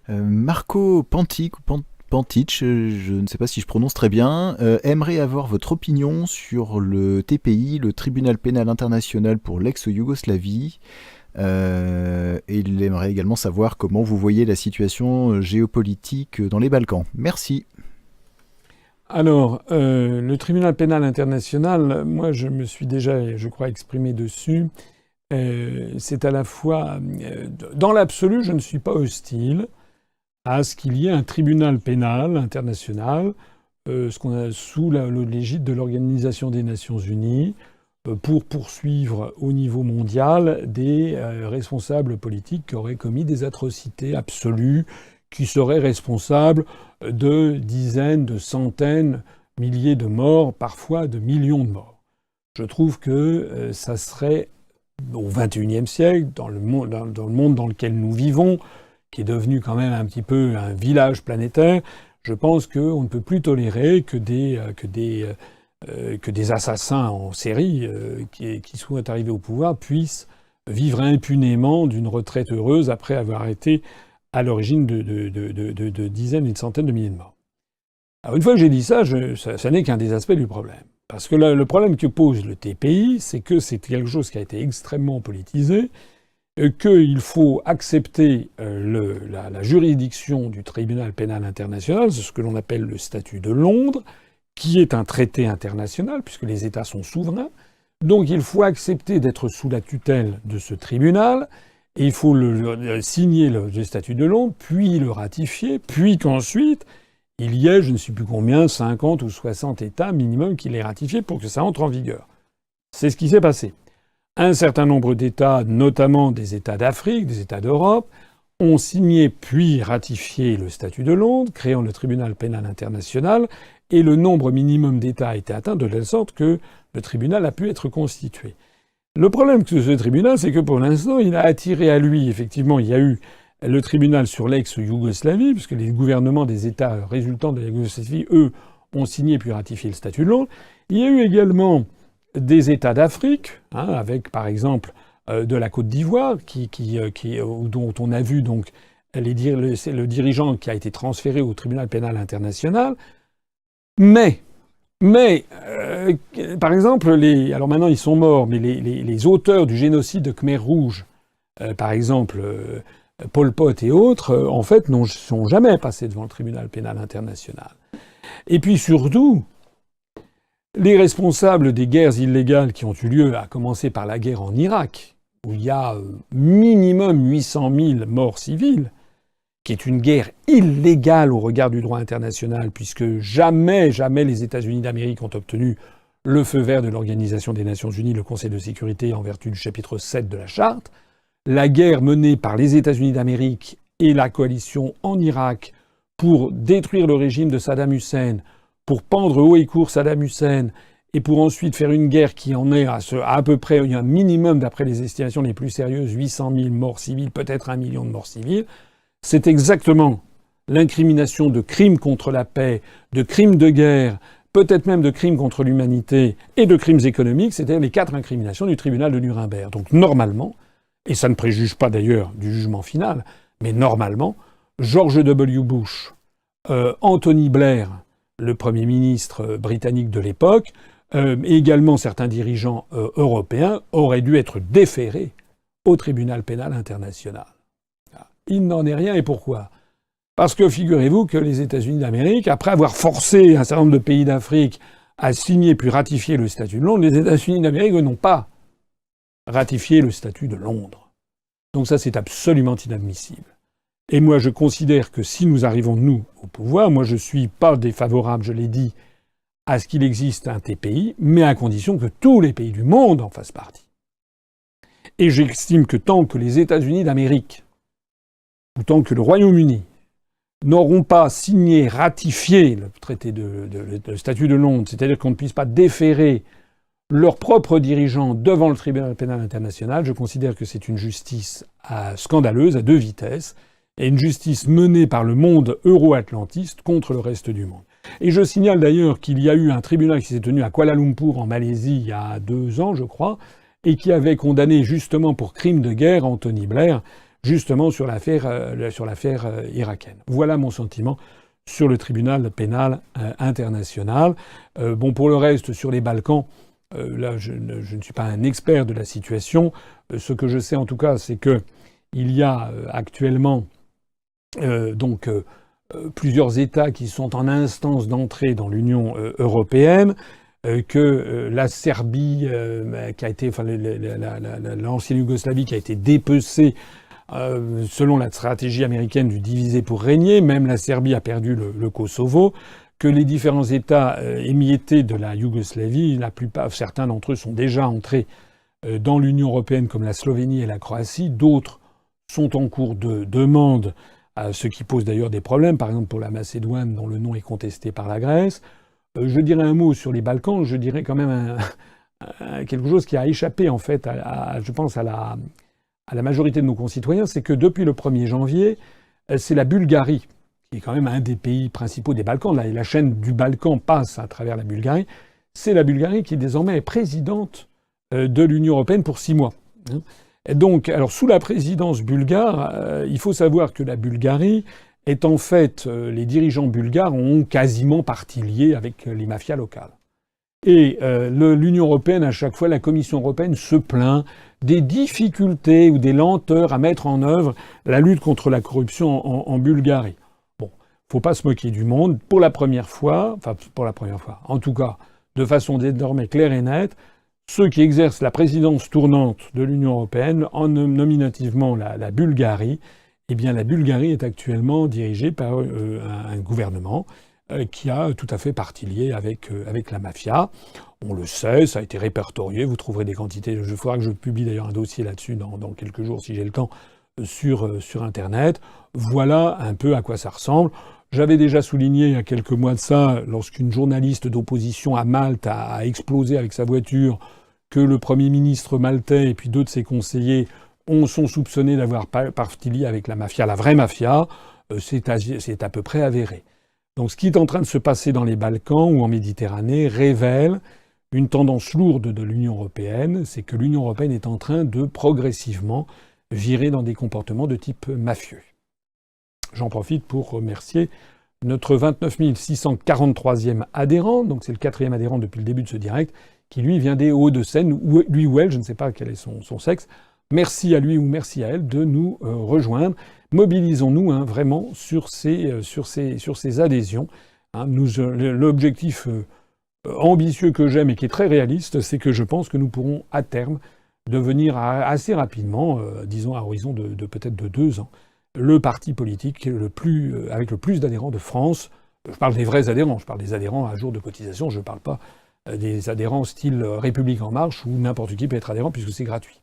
Marco Pantic, Pantic, je ne sais pas si je prononce très bien, aimerait avoir votre opinion sur le TPI, le Tribunal pénal international pour l'ex-Yougoslavie. Et il aimerait également savoir comment vous voyez la situation géopolitique dans les Balkans. Merci. Alors, le tribunal pénal international, moi je me suis déjà, je crois, exprimé dessus. C'est à la fois, dans l'absolu, je ne suis pas hostile à ce qu'il y ait un tribunal pénal international, ce qu'on a sous l'égide de l'Organisation des Nations Unies, pour poursuivre au niveau mondial des responsables politiques qui auraient commis des atrocités absolues, qui seraient responsables de dizaines, de centaines, milliers de morts, parfois de millions de morts. Je trouve que ça serait, au XXIe siècle, dans le monde dans lequel nous vivons, qui est devenu quand même un petit peu un village planétaire, je pense qu'on ne peut plus tolérer que des assassins en série qui sont arrivés au pouvoir puissent vivre impunément d'une retraite heureuse après avoir été à l'origine de dizaines et de centaines de milliers de morts. Alors une fois que j'ai dit ça, ça n'est qu'un des aspects du problème. Parce que le problème que pose le TPI, c'est que c'est quelque chose qui a été extrêmement politisé, qu'il faut accepter la juridiction du tribunal pénal international, c'est ce que l'on appelle le statut de Londres, qui est un traité international, puisque les États sont souverains. Donc il faut accepter d'être sous la tutelle de ce tribunal, et il faut signer le statut de Londres, puis le ratifier, puis qu'ensuite il y ait, je ne sais plus combien, 50 ou 60 États minimum qui l'aient ratifié pour que ça entre en vigueur. C'est ce qui s'est passé. Un certain nombre d'États, notamment des États d'Afrique, des États d'Europe, ont signé puis ratifié le statut de Londres, créant le tribunal pénal international, et le nombre minimum d'États a été atteint de telle sorte que le tribunal a pu être constitué. Le problème de ce tribunal, c'est que pour l'instant, il a attiré à lui, effectivement, il y a eu le tribunal sur l'ex-Yougoslavie, puisque les gouvernements des États résultants de la Yougoslavie, eux, ont signé puis ratifié le statut de Londres. Il y a eu également des États d'Afrique, avec par exemple de la Côte d'Ivoire, dont on a vu donc le dirigeant qui a été transféré au tribunal pénal international. Mais par exemple, alors maintenant ils sont morts, mais les auteurs du génocide de Khmer Rouge, par exemple Pol Pot et autres, en fait, ne sont jamais passés devant le tribunal pénal international. Et puis surtout, les responsables des guerres illégales qui ont eu lieu, à commencer par la guerre en Irak, où il y a minimum 800 000 morts civiles, qui est une guerre illégale au regard du droit international, puisque jamais les États-Unis d'Amérique ont obtenu le feu vert de l'Organisation des Nations Unies, le Conseil de sécurité, en vertu du chapitre 7 de la Charte. La guerre menée par les États-Unis d'Amérique et la coalition en Irak pour détruire le régime de Saddam Hussein, pour pendre haut et court Saddam Hussein, et pour ensuite faire une guerre qui en est à peu près, il y a un minimum, d'après les estimations les plus sérieuses, 800 000 morts civiles, peut-être 1 million de morts civiles. C'est exactement l'incrimination de crimes contre la paix, de crimes de guerre, peut-être même de crimes contre l'humanité et de crimes économiques, c'est-à-dire les 4 incriminations du tribunal de Nuremberg. Donc normalement, et ça ne préjuge pas d'ailleurs du jugement final, mais normalement, George W. Bush, Anthony Blair, le Premier ministre britannique de l'époque, et également certains dirigeants européens auraient dû être déférés au tribunal pénal international. Il n'en est rien, et pourquoi ? Parce que figurez-vous que les États-Unis d'Amérique, après avoir forcé un certain nombre de pays d'Afrique à signer puis ratifier le statut de Londres, les États-Unis d'Amérique n'ont pas ratifié le statut de Londres. Donc ça, c'est absolument inadmissible. Et moi, je considère que si nous arrivons, nous, au pouvoir, moi je suis pas défavorable, je l'ai dit, à ce qu'il existe un TPI, mais à condition que tous les pays du monde en fassent partie. Et j'estime que tant que les États-Unis d'Amérique, ou tant que le Royaume-Uni, n'auront pas signé, ratifié le traité le statut de Londres, c'est-à-dire qu'on ne puisse pas déférer leurs propres dirigeants devant le tribunal pénal international, je considère que c'est une justice scandaleuse, à 2 vitesses, et une justice menée par le monde euro-atlantiste contre le reste du monde. Et je signale d'ailleurs qu'il y a eu un tribunal qui s'est tenu à Kuala Lumpur, en Malaisie, il y a 2 ans, je crois, et qui avait condamné justement pour crime de guerre Anthony Blair, justement sur l'affaire irakienne. Voilà mon sentiment sur le tribunal pénal international. Bon, pour le reste, sur les Balkans, là, je ne suis pas un expert de la situation. Ce que je sais en tout cas, c'est que il y a actuellement plusieurs États qui sont en instance d'entrée dans l'Union européenne, que la Serbie, qui a été, enfin, l'ancienne Yougoslavie, qui a été dépecée selon la stratégie américaine du diviser pour régner, même la Serbie a perdu le Kosovo, que les différents États émiettés de la Yougoslavie, la plupart, certains d'entre eux sont déjà entrés dans l'Union européenne, comme la Slovénie et la Croatie, d'autres sont en cours de demande, ce qui pose d'ailleurs des problèmes, par exemple pour la Macédoine, dont le nom est contesté par la Grèce. Je dirais un mot sur les Balkans, je dirais quand même quelque chose qui a échappé en fait, je pense, à la majorité de nos concitoyens, c'est que depuis le 1er janvier, c'est la Bulgarie, qui est quand même un des pays principaux des Balkans, la chaîne du Balkan passe à travers la Bulgarie, c'est la Bulgarie qui désormais est présidente de l'Union européenne pour 6 mois. Et donc, alors sous la présidence bulgare, il faut savoir que la Bulgarie est en fait, les dirigeants bulgares ont quasiment partie liée avec les mafias locales. Et l'Union européenne, à chaque fois, la Commission européenne se plaint des difficultés ou des lenteurs à mettre en œuvre la lutte contre la corruption en Bulgarie. Bon, faut pas se moquer du monde. Pour la première fois, en tout cas, de façon désormais claire et nette, ceux qui exercent la présidence tournante de l'Union européenne, en nominativement la Bulgarie, eh bien la Bulgarie est actuellement dirigée par un gouvernement qui a tout à fait partie liée avec la mafia. On le sait, ça a été répertorié, vous trouverez des quantités. Il faudra que je publie d'ailleurs un dossier là-dessus dans quelques jours, si j'ai le temps, sur Internet. Voilà un peu à quoi ça ressemble. J'avais déjà souligné il y a quelques mois de ça, lorsqu'une journaliste d'opposition à Malte a explosé avec sa voiture, que le Premier ministre maltais et puis deux de ses conseillers sont soupçonnés d'avoir partie liée avec la mafia, la vraie mafia. C'est à peu près avéré. Donc ce qui est en train de se passer dans les Balkans ou en Méditerranée révèle une tendance lourde de l'Union européenne, c'est que l'Union européenne est en train de progressivement virer dans des comportements de type mafieux. J'en profite pour remercier notre 29 643e adhérent, donc c'est le 4e adhérent depuis le début de ce direct, qui lui vient des Hauts-de-Seine, lui ou elle, je ne sais pas quel est son sexe. Merci à lui ou merci à elle de nous rejoindre. Mobilisons-nous vraiment sur ces adhésions. L'objectif ambitieux que j'ai, mais qui est très réaliste, c'est que je pense que nous pourrons à terme devenir assez rapidement, disons à horizon de peut-être de 2 ans, le parti politique avec le plus d'adhérents de France. Je parle des vrais adhérents, je parle des adhérents à jour de cotisation, je ne parle pas des adhérents style République En Marche où n'importe qui peut être adhérent puisque c'est gratuit.